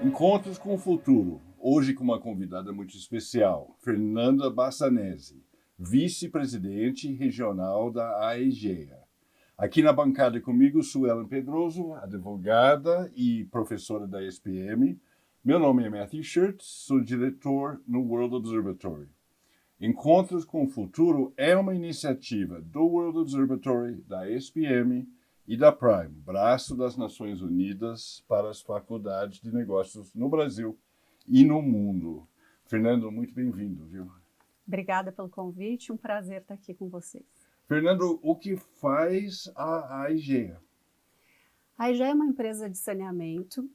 Encontros com o Futuro, hoje com uma convidada muito especial, Fernanda Bassanese, vice-presidente regional da AEGEA. Aqui na bancada comigo, Suelen Pedroso, advogada e professora da SPM. Meu nome é Matthew Schurtz, sou diretor no World Observatory. Encontros com o Futuro é uma iniciativa do World Observatory, da SPM e da Prime, braço das Nações Unidas para as faculdades de negócios no Brasil e no mundo. Fernando, muito bem-vindo, viu? Obrigada pelo convite, um prazer estar aqui com vocês. Fernando, o que faz a AEGEA? A AEGEA é uma empresa de saneamento,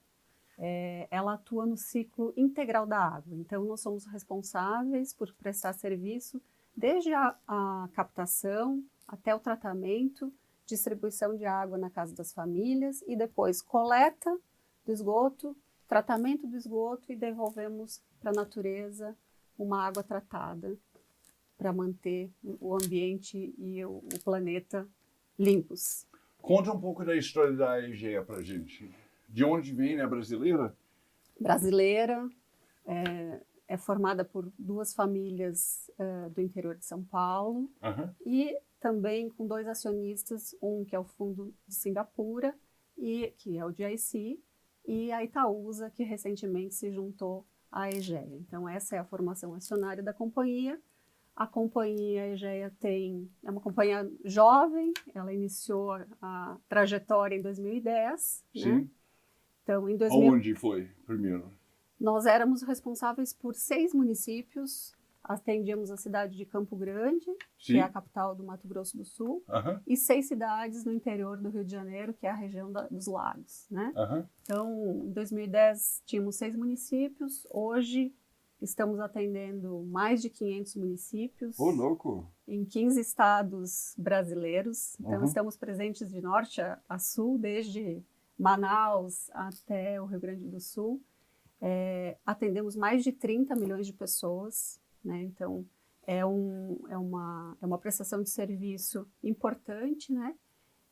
ela atua no ciclo integral da água, então nós somos responsáveis por prestar serviço desde a captação até o tratamento, distribuição de água na casa das famílias e depois coleta do esgoto, tratamento do esgoto e devolvemos para a natureza uma água tratada para manter o ambiente e o planeta limpos. Conta um pouco da história da AEGEA para a gente. De onde vem, né? Brasileira? Brasileira, é formada por duas famílias do interior de São Paulo e também com dois acionistas, um que é o Fundo de Singapura, que é o GIC, e a Itaúsa, que recentemente se juntou à AEGEA. Então, essa é a formação acionária da companhia. A companhia AEGEA é uma companhia jovem, ela iniciou a trajetória em 2010. Sim. Né? Então, em Onde foi primeiro? Nós éramos responsáveis por 6 municípios, atendíamos a cidade de Campo Grande, Sim. que é a capital do Mato Grosso do Sul, e 6 cidades no interior do Rio de Janeiro, que é a região dos lagos. Né? Então, em 2010 tínhamos 6 municípios, hoje estamos atendendo mais de 500 municípios. Ô, louco! Em 15 estados brasileiros. Então, estamos presentes de norte a sul, desde Manaus até o Rio Grande do Sul. Atendemos mais de 30 milhões de pessoas, né? Então é uma prestação de serviço importante, né?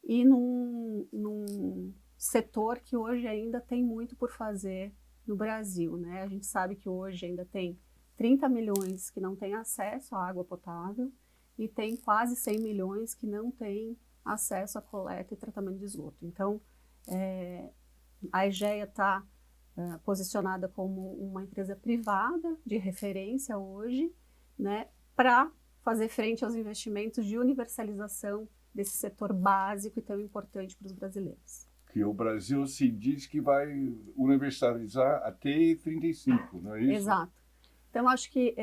E num setor que hoje ainda tem muito por fazer no Brasil, né? A gente sabe que hoje ainda tem 30 milhões que não têm acesso à água potável e tem quase 100 milhões que não têm acesso à coleta e tratamento de esgoto. Então, a AEGEA está posicionada como uma empresa privada de referência hoje, né, para fazer frente aos investimentos de universalização desse setor básico e tão importante para os brasileiros. Que o Brasil se diz que vai universalizar até 35, não é isso? Exato. Então, acho que,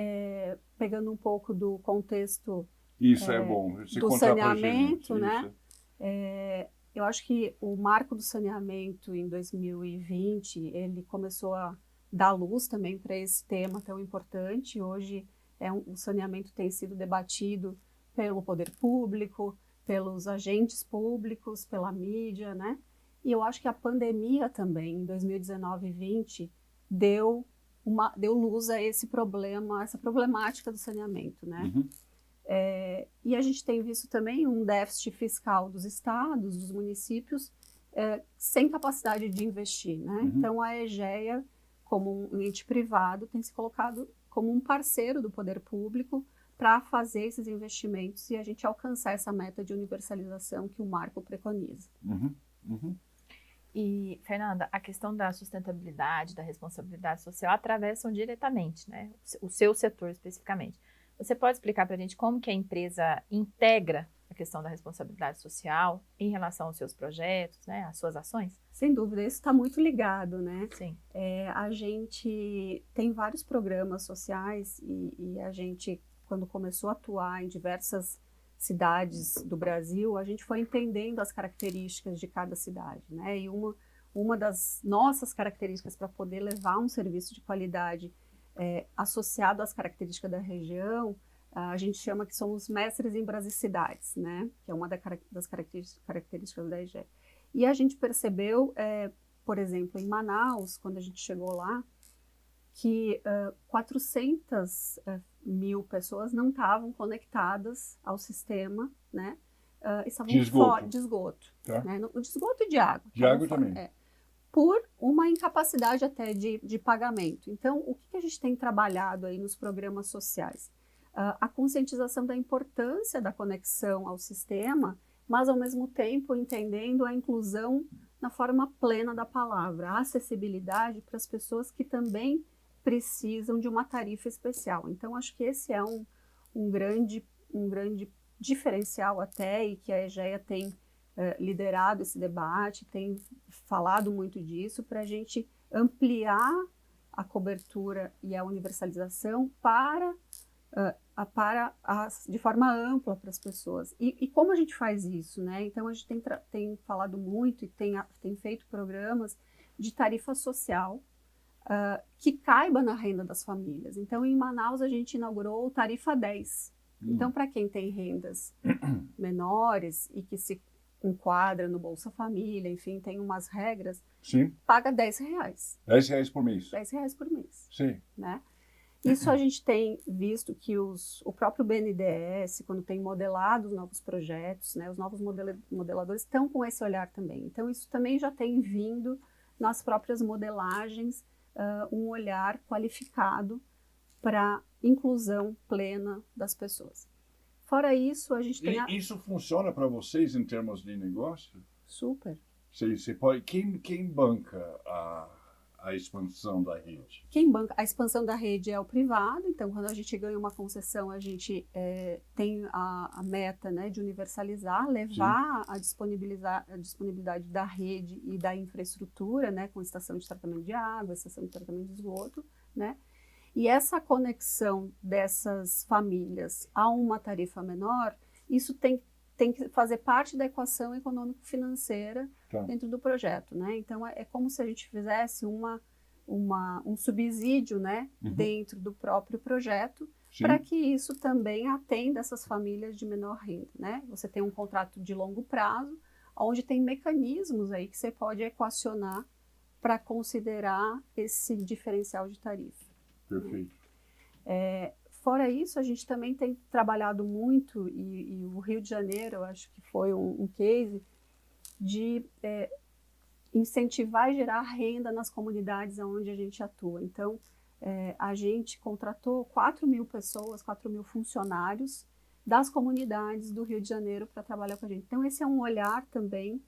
pegando um pouco do contexto isso é bom. Você do saneamento, né? Eu acho que o marco do saneamento em 2020, ele começou a dar luz também para esse tema tão importante. Hoje, o saneamento tem sido debatido pelo poder público, pelos agentes públicos, pela mídia, né? E eu acho que a pandemia também, em 2019 e 2020, deu luz a esse problema, essa problemática do saneamento, né? E a gente tem visto também um déficit fiscal dos estados, dos municípios, sem capacidade de investir, né? Então, a AEGEA, como um ente privado, tem se colocado como um parceiro do poder público para fazer esses investimentos e a gente alcançar essa meta de universalização que o marco preconiza. E, Fernanda, a questão da sustentabilidade, da responsabilidade social atravessam diretamente, né? O seu setor especificamente. Você pode explicar para a gente como que a empresa integra a questão da responsabilidade social em relação aos seus projetos, né, às suas ações? Sem dúvida, isso está muito ligado, né? Sim. A gente tem vários programas sociais e a gente, quando começou a atuar em diversas cidades do Brasil, a gente foi entendendo as características de cada cidade, né? E uma das nossas características para poder levar um serviço de qualidade associado às características da região, a gente chama que somos mestres em brasicidades, né? Que é uma das características da AEGEA. E a gente percebeu, por exemplo, em Manaus, quando a gente chegou lá, que 400 mil pessoas não estavam conectadas ao sistema, né? Estavam De esgoto. De esgoto. Tá. Né? O de esgoto e de água. De água também. por uma incapacidade até de pagamento. Então, o que a gente tem trabalhado aí nos programas sociais? A conscientização da importância da conexão ao sistema, mas ao mesmo tempo entendendo a inclusão na forma plena da palavra, a acessibilidade para as pessoas que também precisam de uma tarifa especial. Então, acho que esse é um grande diferencial até, e que a EGEA tem liderado esse debate, tem falado muito disso, para a gente ampliar a cobertura e a universalização de forma ampla para as pessoas. E como a gente faz isso, né? Então, a gente tem falado muito e tem feito programas de tarifa social que caiba na renda das famílias. Então, em Manaus, a gente inaugurou o Tarifa 10. Então, para quem tem rendas menores e que se enquadra no Bolsa Família, enfim, tem umas regras, Sim. paga R$10. R$10 por mês. R$10 por mês. Sim. Né? Isso a gente tem visto que o próprio BNDES, quando tem modelado os novos projetos, né, os novos modeladores estão com esse olhar também. Então, isso também já tem vindo nas próprias modelagens, um olhar qualificado para inclusão plena das pessoas. Fora isso, a gente tem... Isso funciona para vocês em termos de negócio? Super. Você pode... Quem banca a expansão da rede? Quem banca a expansão da rede é o privado. Então, quando a gente ganha uma concessão, a gente tem a meta, né, de universalizar, levar a disponibilidade da rede e da infraestrutura, né, com estação de tratamento de água, estação de tratamento de esgoto, né? E essa conexão dessas famílias a uma tarifa menor, isso tem que fazer parte da equação econômico-financeira dentro do projeto, né? Então, é como se a gente fizesse um subsídio, né, dentro do próprio projeto, para que isso também atenda essas famílias de menor renda, né? Você tem um contrato de longo prazo, onde tem mecanismos aí que você pode equacionar para considerar esse diferencial de tarifa. Perfeito. Fora isso, a gente também tem trabalhado muito, e o Rio de Janeiro, eu acho que foi um case, de incentivar e gerar renda nas comunidades onde a gente atua. Então, a gente contratou 4.000 pessoas, 4.000 funcionários das comunidades do Rio de Janeiro para trabalhar com a gente. Então, esse é um olhar também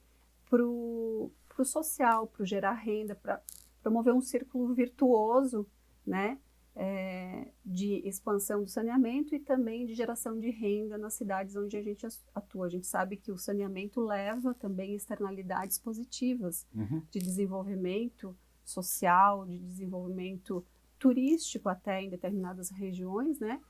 para o social, para gerar renda, para promover um círculo virtuoso, né? De expansão do saneamento e também de geração de renda nas cidades onde a gente atua. A gente sabe que o saneamento leva também externalidades positivas de desenvolvimento social, de desenvolvimento turístico até em determinadas regiões, né?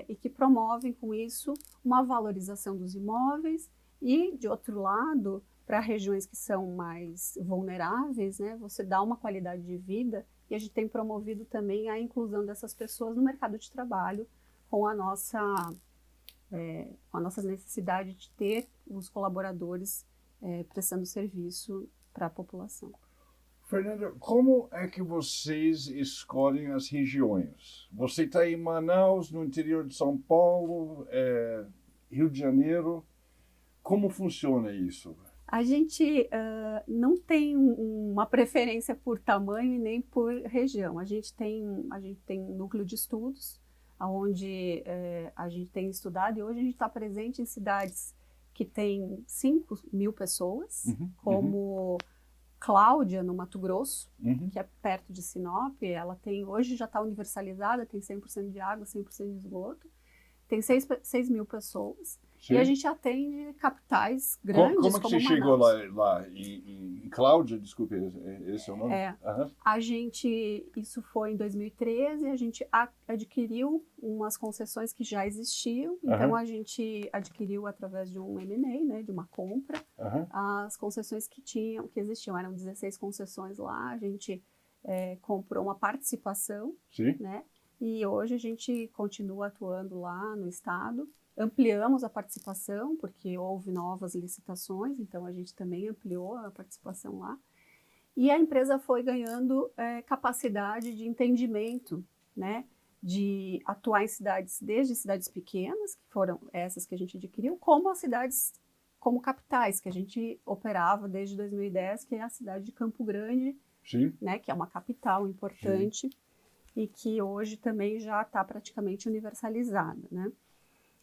E que promovem com isso uma valorização dos imóveis e, de outro lado, para regiões que são mais vulneráveis, né? Você dá uma qualidade de vida. E a gente tem promovido também a inclusão dessas pessoas no mercado de trabalho, com a nossa necessidade de ter os colaboradores prestando serviço para a população. Fernanda, como é que vocês escolhem as regiões? Você está em Manaus, no interior de São Paulo, Rio de Janeiro. Como funciona isso? A gente não tem uma preferência por tamanho e nem por região. A gente tem um núcleo de estudos, onde a gente tem estudado, e hoje a gente está presente em cidades que têm 5.000 pessoas, como Cláudia, no Mato Grosso, que é perto de Sinop. Ela hoje já está universalizada, tem 100% de água, 100% de esgoto, tem 6.000 pessoas. Sim. E a gente atende capitais grandes como Como é que você chegou lá em Cláudia? Desculpe, esse é o nome? Isso foi em 2013, a gente adquiriu umas concessões que já existiam, então a gente adquiriu através de um M&A, né, de uma compra, as concessões que existiam, eram 16 concessões lá, a gente comprou uma participação, né, e hoje a gente continua atuando lá no estado. Ampliamos a participação, porque houve novas licitações, então a gente também ampliou a participação lá. E a empresa foi ganhando capacidade de entendimento, né, de atuar em cidades, desde cidades pequenas, que foram essas que a gente adquiriu, como as cidades como capitais, que a gente operava desde 2010, que é a cidade de Campo Grande, Sim. né, que é uma capital importante e que hoje também já está praticamente universalizada, né?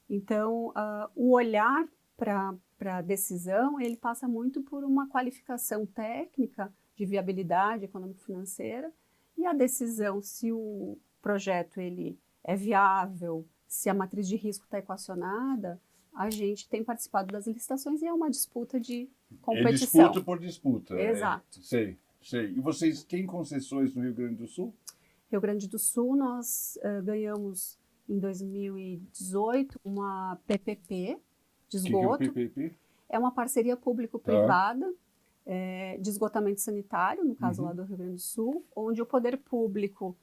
Então, o olhar para a decisão, ele passa muito por uma qualificação técnica de viabilidade econômico-financeira e a decisão se o projeto ele é viável, se a matriz de risco está equacionada, a gente tem participado das licitações e é uma disputa de competição. É disputa por disputa. Exato. Sei. E vocês têm concessões no Rio Grande do Sul? Rio Grande do Sul, nós ganhamos em 2018 uma PPP de esgoto. Que é o PPP? É uma parceria público-privada de esgotamento sanitário, no caso lá do Rio Grande do Sul, onde o poder público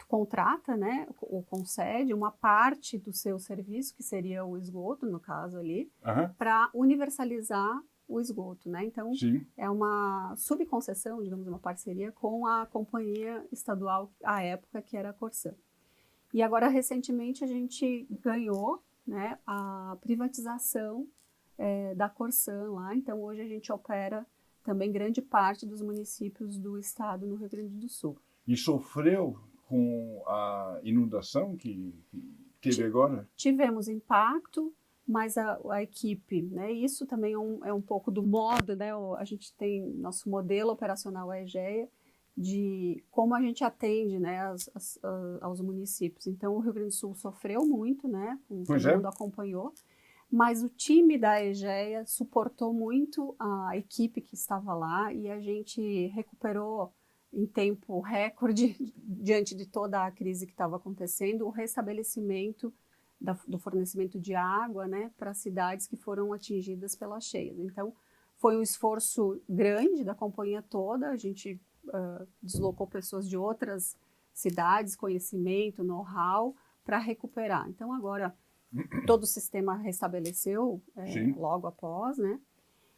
contrata, né, ou concede uma parte do seu serviço, que seria o esgoto, no caso ali, para universalizar o esgoto, né? Então, Sim. é uma subconcessão, digamos, uma parceria com a companhia estadual, à época, que era a Corsan. E agora, recentemente, a gente ganhou, né, a privatização da Corsan lá. Então, hoje a gente opera também grande parte dos municípios do estado no Rio Grande do Sul. E sofreu com a inundação que teve agora? Tivemos impacto, mas a equipe, né, isso também é um pouco do modo, né, a gente tem nosso modelo operacional, a EGEA, de como a gente atende, né, aos municípios. Então, o Rio Grande do Sul sofreu muito, né, como todo mundo acompanhou, mas o time da EGEA suportou muito a equipe que estava lá e a gente recuperou em tempo recorde, diante de toda a crise que estava acontecendo, o restabelecimento do fornecimento de água, né, para cidades que foram atingidas pelas cheias. Então, foi um esforço grande da companhia toda, a gente deslocou pessoas de outras cidades, conhecimento, know-how, para recuperar. Então, agora, todo o sistema restabeleceu logo após, né?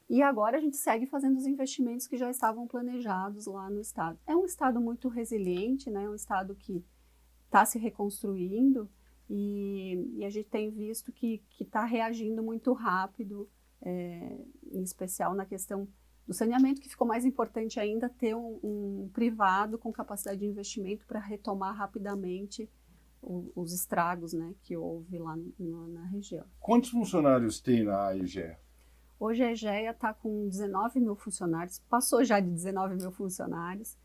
E agora a gente segue fazendo os investimentos que já estavam planejados lá no estado. É um estado muito resiliente, né? É um estado que está se reconstruindo e a gente tem visto que está reagindo muito rápido, em especial na questão do saneamento, que ficou mais importante ainda ter um privado com capacidade de investimento para retomar rapidamente os estragos, né, que houve lá na região. Quantos funcionários tem na AEGEA? Hoje a EGEA está com 19 mil funcionários, passou já de 19 mil funcionários,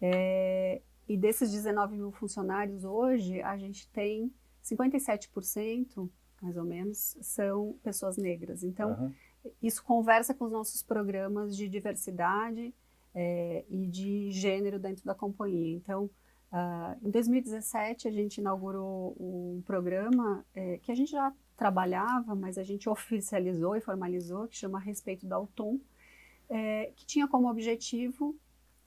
e desses 19 mil funcionários hoje a gente tem 57%, mais ou menos, são pessoas negras. Então, isso conversa com os nossos programas de diversidade e de gênero dentro da companhia. Então, em 2017, a gente inaugurou um programa que a gente já trabalhava, mas a gente oficializou e formalizou, que chama Respeito da Autom, que tinha como objetivo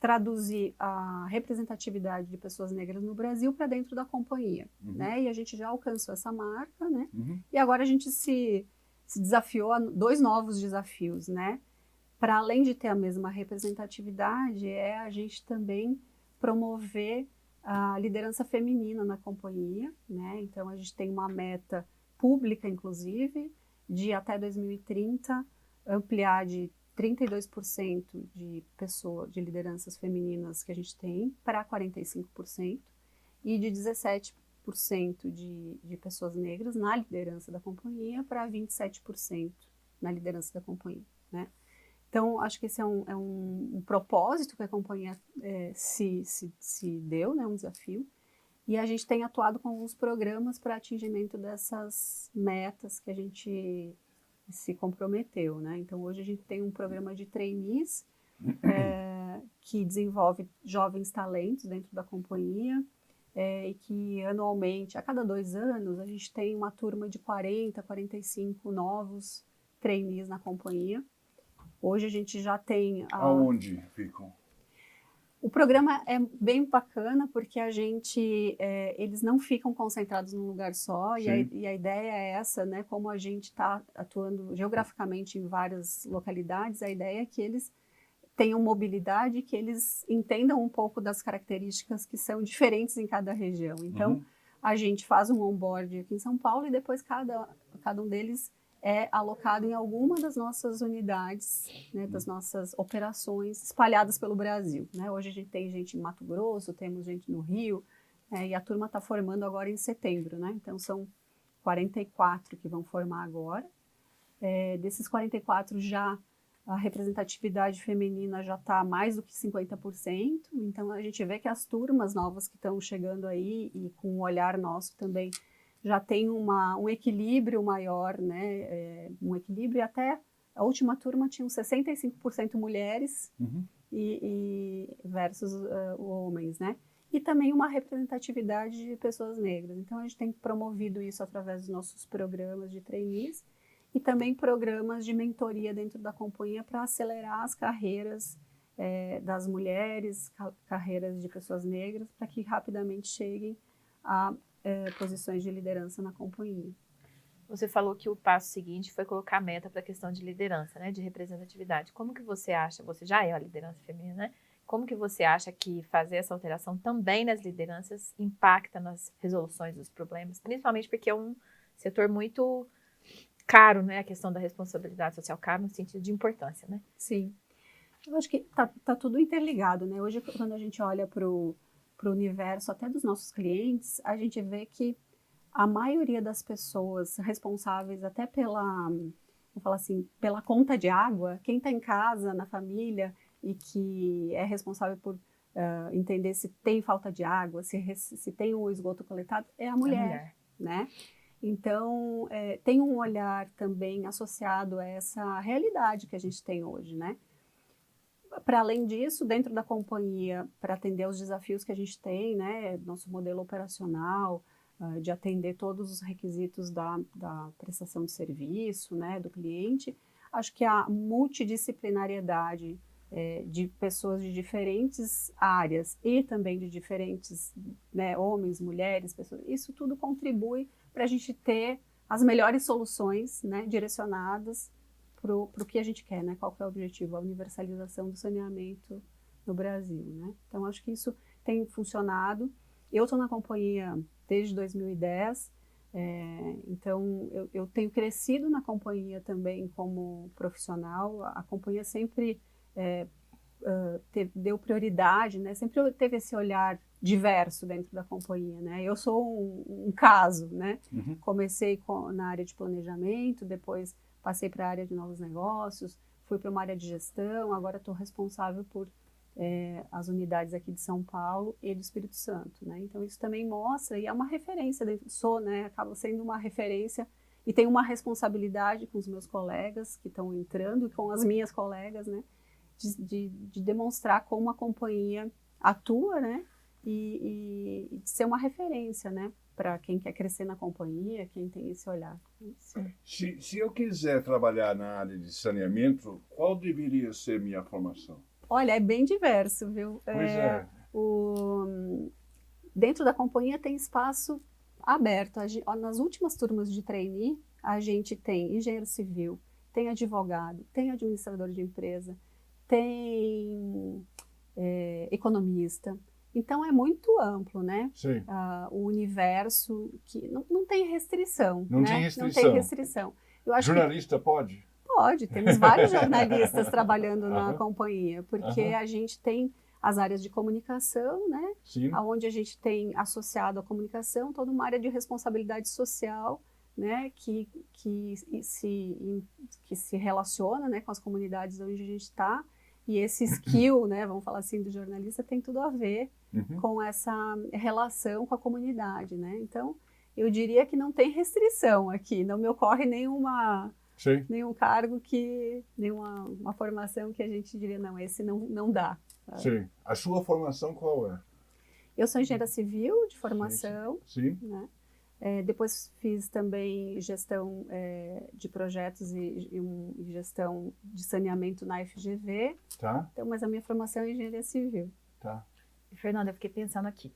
traduzir a representatividade de pessoas negras no Brasil para dentro da companhia, né? E a gente já alcançou essa marca, né? E agora a gente se desafiou a 2 novos desafios, né? Para além de ter a mesma representatividade, a gente também promover a liderança feminina na companhia, né? Então a gente tem uma meta pública, inclusive, de até 2030 ampliar de 32% de lideranças femininas que a gente tem para 45% e de 17% de pessoas negras na liderança da companhia para 27% na liderança da companhia, né? Então, acho que esse é um propósito que a companhia se deu, né, um desafio, e a gente tem atuado com alguns programas para atingimento dessas metas que a gente se comprometeu, né? Então, hoje a gente tem um programa de trainees que desenvolve jovens talentos dentro da companhia e que anualmente, a cada 2 anos, a gente tem uma turma de 40, 45 novos trainees na companhia. Hoje a gente já tem... Aonde ficam? O programa é bem bacana porque eles não ficam concentrados num lugar só e a ideia é essa, né? Como a gente está atuando geograficamente em várias localidades, a ideia é que eles tenham mobilidade, que eles entendam um pouco das características que são diferentes em cada região. Então, a gente faz um onboard aqui em São Paulo e depois Cada um deles é alocado em alguma das nossas unidades, né, das nossas operações espalhadas pelo Brasil, né? Hoje a gente tem gente em Mato Grosso, temos gente no Rio, e a turma está formando agora em setembro, né? Então são 44 que vão formar agora. Desses 44 já a representatividade feminina já está mais do que 50%, então a gente vê que as turmas novas que estão chegando aí e com o olhar nosso também já tem um equilíbrio maior, né? Um equilíbrio, e até a última turma tinha 65% mulheres versus homens, né? E também uma representatividade de pessoas negras. Então a gente tem promovido isso através dos nossos programas de trainees e também programas de mentoria dentro da companhia para acelerar as carreiras das mulheres, carreiras de pessoas negras, para que rapidamente cheguem a posições de liderança na companhia. Você falou que o passo seguinte foi colocar a meta para a questão de liderança, né, de representatividade. Como que você acha, você já é a liderança feminina, né? Como que você acha que fazer essa alteração também nas lideranças impacta nas resoluções dos problemas? Principalmente porque é um setor muito caro, né? A questão da responsabilidade social, caro no sentido de importância, né? Sim. Eu acho que tá tudo interligado, né? Hoje, quando a gente olha para o universo até dos nossos clientes, a gente vê que a maioria das pessoas responsáveis até vou falar assim, pela conta de água, quem está em casa, na família, e que é responsável por entender se tem falta de água, se tem o esgoto coletado, é a mulher, né? Então, tem um olhar também associado a essa realidade que a gente tem hoje, né? Para além disso, dentro da companhia, para atender aos desafios que a gente tem, né, nosso modelo operacional, de atender todos os requisitos da prestação de serviço, né, do cliente, acho que a multidisciplinariedade de pessoas de diferentes áreas e também de diferentes, né, homens, mulheres, pessoas, isso tudo contribui para a gente ter as melhores soluções, né, direcionadas para o que a gente quer, né? Qual que é o objetivo? A universalização do saneamento no Brasil, né? Então, acho que isso tem funcionado. Eu estou na companhia desde 2010, então eu tenho crescido na companhia também como profissional. A companhia sempre deu prioridade, né? Sempre teve esse olhar diverso dentro da companhia, né? Eu sou um caso, né? Comecei na área de planejamento, depois passei para a área de novos negócios, fui para uma área de gestão, agora estou responsável por as unidades aqui de São Paulo e do Espírito Santo, né? Então isso também mostra, e é uma referência, né? Acabo sendo uma referência e tenho uma responsabilidade com os meus colegas que estão entrando e com as minhas colegas, né? De demonstrar como a companhia atua, né? E de ser uma referência, né? Para quem quer crescer na companhia, quem tem esse olhar. Se eu quiser trabalhar na área de saneamento, qual deveria ser minha formação? Olha, é bem diverso, viu? Dentro da companhia tem espaço aberto. Nas últimas turmas de trainee, a gente tem engenheiro civil, tem advogado, tem administrador de empresa, tem economista. Então, é muito amplo, né? Sim. O universo que não tem restrição. Não, né? Tem restrição. Não tem restrição. Eu acho jornalista pode? Pode. Temos vários jornalistas trabalhando na companhia, porque a gente tem as áreas de comunicação, né? Sim. Onde a gente tem associado à comunicação toda uma área de responsabilidade social, né? Que se relaciona, né, com as comunidades onde a gente está. E esse skill, né, vamos falar assim, do jornalista tem tudo a ver com essa relação com a comunidade, né? Então, eu diria que não tem restrição aqui, não me ocorre nenhum cargo nenhuma formação que a gente diria, não, esse não dá. Sabe? Sim. A sua formação qual é? Eu sou engenheira civil de formação, sim. Né? Depois fiz também gestão de projetos e gestão de saneamento na FGV. Tá. Então, mas a minha formação é engenharia civil. Tá. Fernanda, eu fiquei pensando aqui.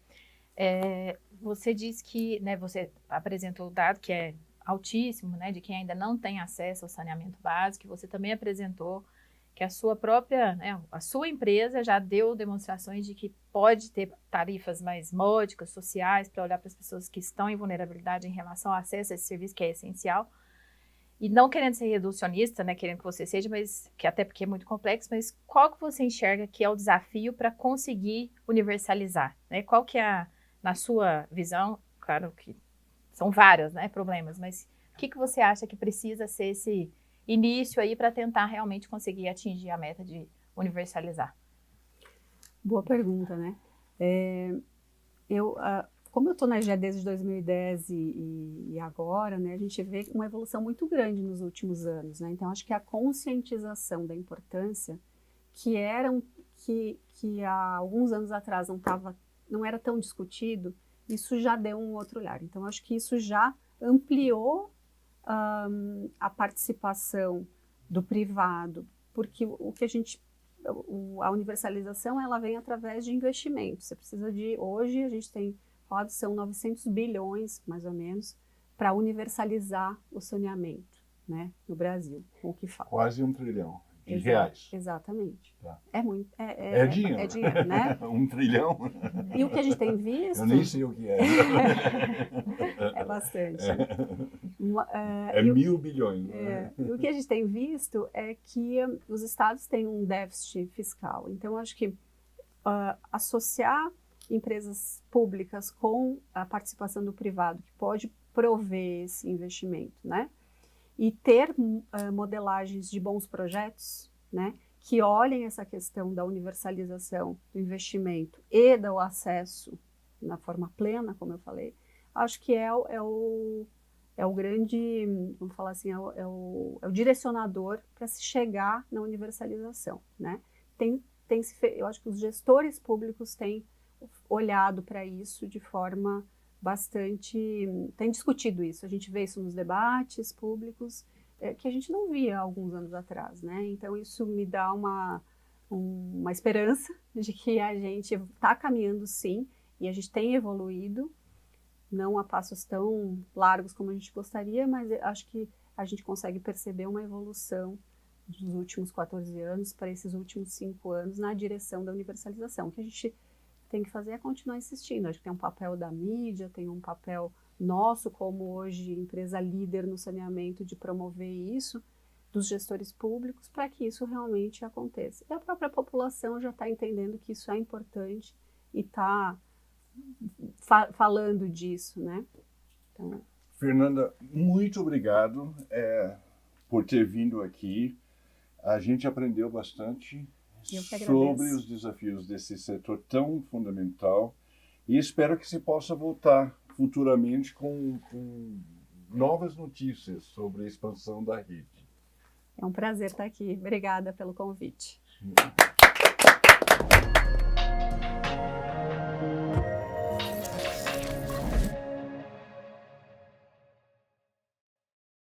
Você disse que, né, você apresentou o dado que é altíssimo, né, de quem ainda não tem acesso ao saneamento básico. Você também apresentou que a sua própria, né, a sua empresa já deu demonstrações de que pode ter tarifas mais módicas, sociais, para olhar para as pessoas que estão em vulnerabilidade em relação ao acesso a esse serviço que é essencial. E não querendo ser reducionista, né, querendo que você seja, mas que até porque é muito complexo, mas qual que você enxerga que é o desafio para conseguir universalizar, né? Qual que é, na sua visão, claro que são vários, né, problemas, mas o que você acha que precisa ser esse início aí para tentar realmente conseguir atingir a meta de universalizar? Boa pergunta, né? Como eu estou na EGEA desde 2010 e agora, né, a gente vê uma evolução muito grande nos últimos anos, né? Então, acho que a conscientização da importância que há alguns anos atrás não era tão discutido, isso já deu um outro olhar. Então, acho que isso já ampliou a participação do privado, porque a universalização ela vem através de investimentos. Hoje a gente tem falado, são 900 bilhões, mais ou menos, para universalizar o saneamento, né, no Brasil, o que fala. Quase 1 trilhão de reais. Exatamente. Tá. É muito. É dinheiro. É dinheiro, né? 1 trilhão. E o que a gente tem visto... Eu nem sei o que é. É bastante. É 1.000 bilhões. E o que a gente tem visto é que os estados têm um déficit fiscal. Então, acho que associar empresas públicas com a participação do privado, que pode prover esse investimento, né? E ter modelagens de bons projetos, né? Que olhem essa questão da universalização do investimento e do acesso na forma plena, como eu falei, acho que é o grande, vamos falar assim, é o direcionador para se chegar na universalização, né? Eu acho que os gestores públicos têm olhado para isso de forma tem discutido isso. A gente vê isso nos debates públicos, que a gente não via há alguns anos atrás, né? Então, isso me dá uma esperança de que a gente está caminhando, sim, e a gente tem evoluído, não a passos tão largos como a gente gostaria, mas acho que a gente consegue perceber uma evolução dos últimos 14 anos para esses últimos 5 anos na direção da universalização. O que a gente tem que fazer é continuar insistindo. Acho que tem um papel da mídia, tem um papel nosso como hoje empresa líder no saneamento de promover isso, dos gestores públicos, para que isso realmente aconteça. E a própria população já está entendendo que isso é importante e está falando disso, né? Então... Fernanda, muito obrigado por ter vindo aqui. A gente aprendeu bastante sobre os desafios desse setor tão fundamental e espero que você possa voltar futuramente com novas notícias sobre a expansão da rede. É um prazer estar aqui. Obrigada pelo convite.